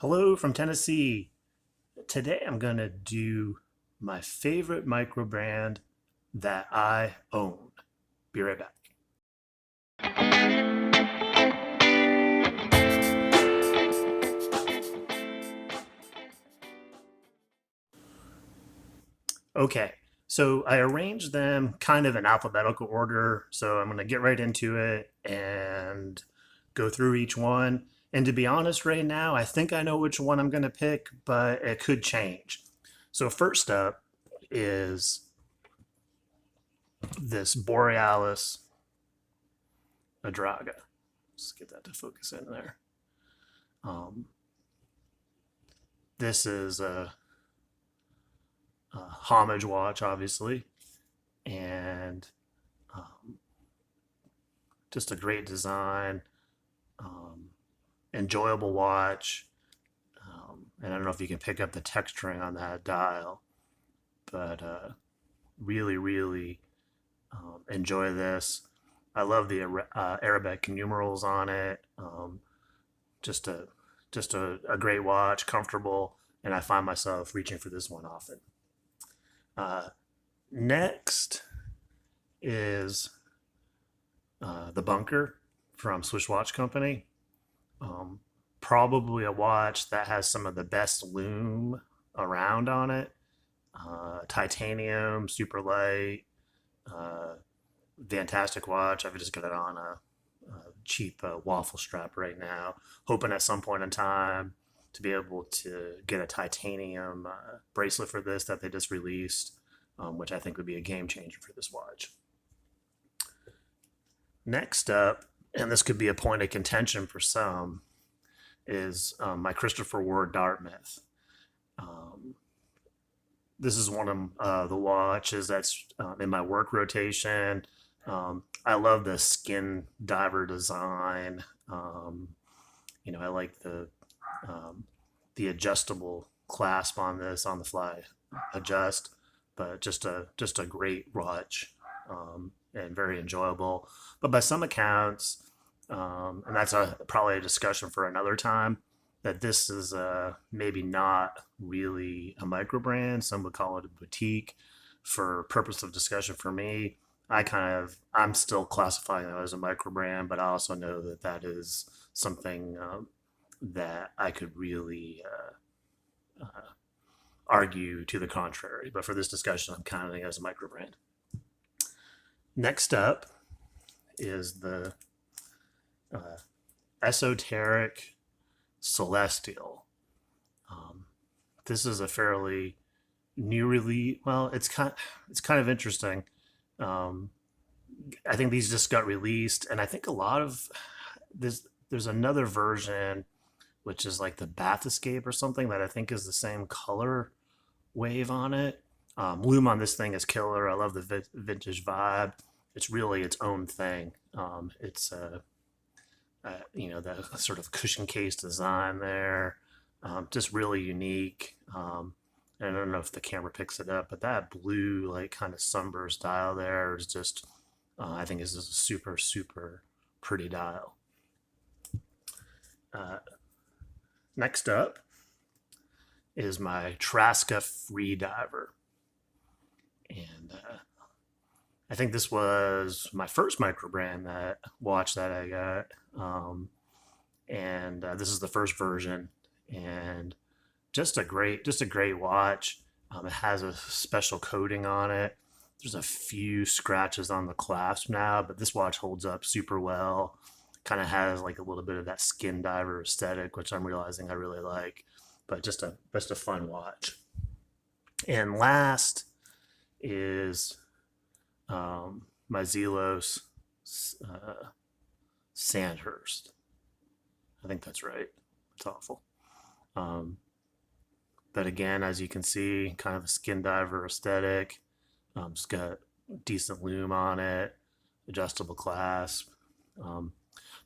Hello from Tennessee. Today I'm going to do my favorite microbrand that I own. Be right back. Okay, so I arranged them kind of in alphabetical order. So I'm going to get right into it and go through each one. And to be honest, right now, I think I know which one I'm going to pick, but it could change. So, first up is this Borealis Adraga. Let's get that to focus in there. Um, this is a homage watch, obviously, and um, just a great design, um, enjoyable watch. And I don't know if you can pick up the texturing on that dial, but really, really enjoy this. I love the Arabic numerals on it. Just a just a great watch, comfortable, and I find myself reaching for this one often. Uh, Next is the Bunker from Swiss Watch Company. Um, Probably a watch that has some of the best lume around on it. Titanium, super light, uh, fantastic watch. I've just got it on a cheap waffle strap right now, hoping at some point in time to be able to get a titanium bracelet for this that they just released, which I think would be a game changer for this watch. Next up, and this could be a point of contention for some, is my Christopher Ward Dartmouth. Um, this is one of the watches that's in my work rotation. I love the skin diver design. I like um, the adjustable clasp on this on the fly adjust, but just a great watch and very enjoyable. But by some accounts, and that's probably a discussion for another time, that this is maybe not really a micro brand. Some would call it a boutique. For purpose of discussion, for me, I'm still classifying it as a micro brand, but I also know that that is something that I could really argue to the contrary. But for this discussion, I'm counting it as a micro brand. Next up is the uh, esoteric celestial. Um, this is a fairly new release. Well, it's kind of interesting. Um, I think these just got released, and I think a lot of there's another version which is like the Bath Escape or something that I think is the same color wave on it. Lume on this thing is killer. I love the vintage vibe. It's really its own thing. It's the sort of cushion case design there, just really unique. And I don't know if the camera picks it up, but that blue, like kind of sunburst dial there is just, I think, is just a super, super pretty dial. Uh, Next up is my Traska Freediver. And I think this was my first microbrand that watch that I got. And this is the first version. And just a great watch. It has a special coating on it. There's a few scratches on the clasp now, but this watch holds up super well. Kind of has like a little bit of that skin diver aesthetic, which I'm realizing I really like. But just a fun watch. And last is my Zelos uh, Sandhurst. I think that's right. It's awful. Um, but again, as you can see, kind of a skin diver aesthetic. It's got decent lume on it, adjustable clasp. Um,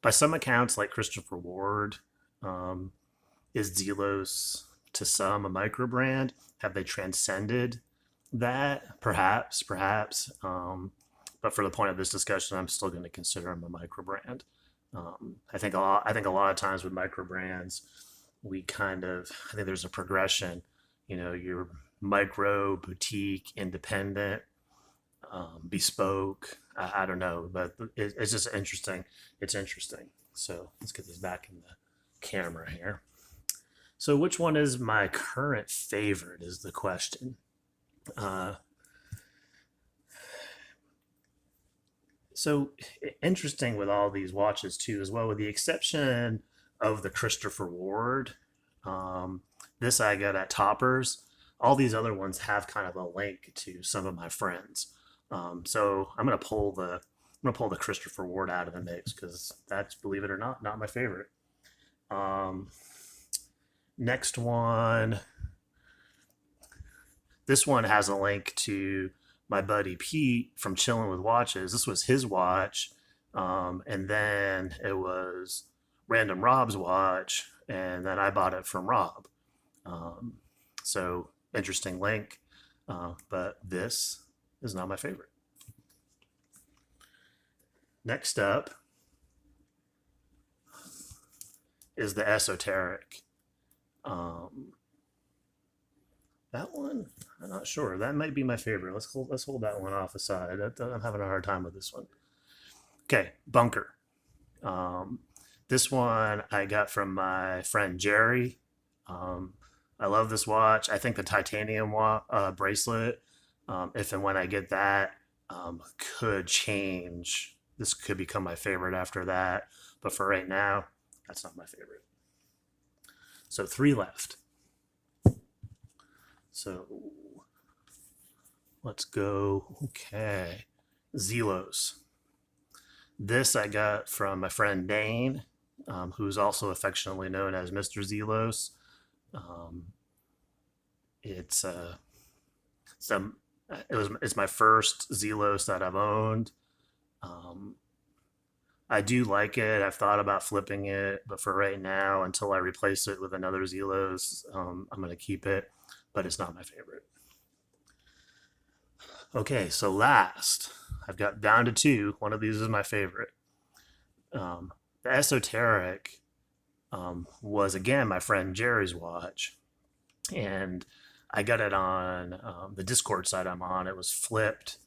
by some accounts, like Christopher Ward, um, is Zelos to some a micro brand? Have they transcended that? Perhaps, perhaps. But for the point of this discussion, I'm still going to consider them a micro brand. I think a lot of times with micro brands, I think there's a progression, your micro, boutique, independent, bespoke. I don't know, but it's just interesting. It's interesting. So let's get this back in the camera here. So, which one is my current favorite? Is the question. Uh, so interesting with all these watches too, as well, with the exception of the Christopher Ward. Um, this I got at Toppers. All these other ones have kind of a link to some of my friends. So I'm gonna pull the Christopher Ward out of the mix because that's, believe it or not my favorite. Um, Next one, this one has a link to my buddy Pete from Chilling with Watches. This was his watch, and then it was Random Rob's watch, and then I bought it from Rob. Um, so interesting link, but this is not my favorite. Next up is the Esoteric. Um, that one, I'm not sure. That might be my favorite. Let's hold that one off aside. I'm having a hard time with this one. Okay, Bunker. Um, this one I got from my friend Jerry. Um, I love this watch. I think the titanium bracelet, if and when I get that, could change. This could become my favorite after that. But for right now, that's not my favorite. So three left. So let's go. Okay. Zelos. This I got from my friend Dane, who's also affectionately known as Mr. Zelos. Um, it's some it's my first Zelos that I've owned. Um, I do like it. I've thought about flipping it, but for right now, until I replace it with another Zelos, I'm going to keep it, but it's not my favorite. Okay, so last, I've got down to two. One of these is my favorite. The Esoteric was, again, my friend Jerry's watch, and I got it on the Discord site I'm on. It was flipped,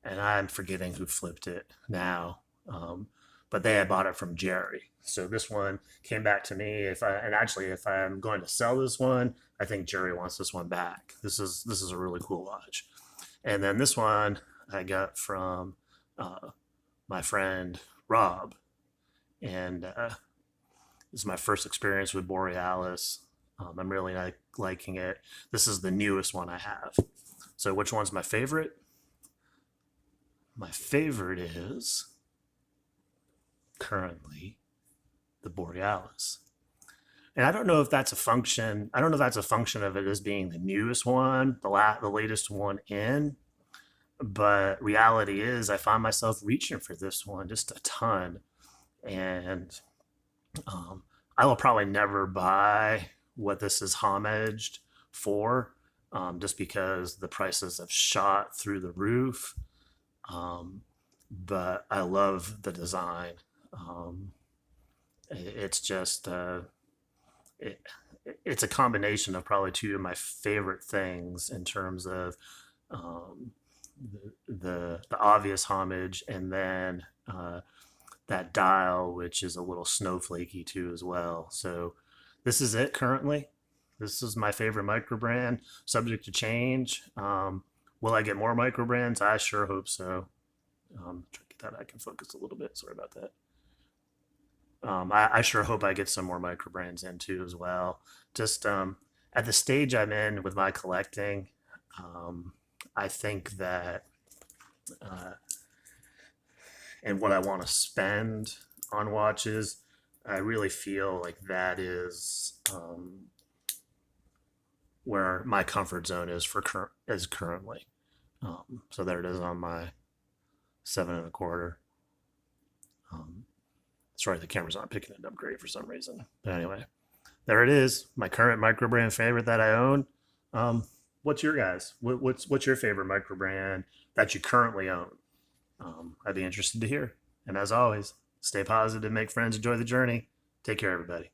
and I'm forgetting who flipped it now. But they had bought it from Jerry. So this one came back to me. If I'm going to sell this one, I think Jerry wants this one back. This is a really cool watch. And then this one I got from my friend Rob, and this is my first experience with Borealis. I'm really liking it. This is the newest one I have. So which one's my favorite? My favorite is currently the Borealis. And I don't know if that's a function. I don't know if that's a function of it as being the newest one, the latest one in. But reality is, I find myself reaching for this one just a ton, and um, I will probably never buy what this is homaged for, just because the prices have shot through the roof. Um, but I love the design. Um, it's just it, it's a combination of probably two of my favorite things in terms of um, the obvious homage, and then that dial, which is a little snowflakey too as well. So this is it currently. This is my favorite microbrand, subject to change. Will I get more microbrands? I sure hope so. Try to get that back in focus a little bit. Sorry about that. I sure hope I get some more microbrands in too as well. Just at the stage I'm in with my collecting, um, I think that uh, and what I want to spend on watches, I really feel like that is where my comfort zone is is currently. So there it is on my 7.25. Um, Sorry, the camera's not picking it up great for some reason. But anyway, there it is, my current microbrand favorite that I own. Um, what's your guys? What's your favorite microbrand that you currently own? I'd be interested to hear. And as always, stay positive, make friends, enjoy the journey. Take care, everybody.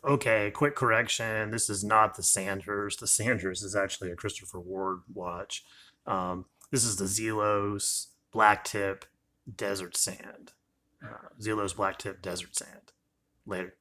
Okay, quick correction. This is not the Sanders. The Sanders is actually a Christopher Ward watch. This is the Zelos Black Tip Desert Sand. Zelos Black Tip Desert Sand. Later.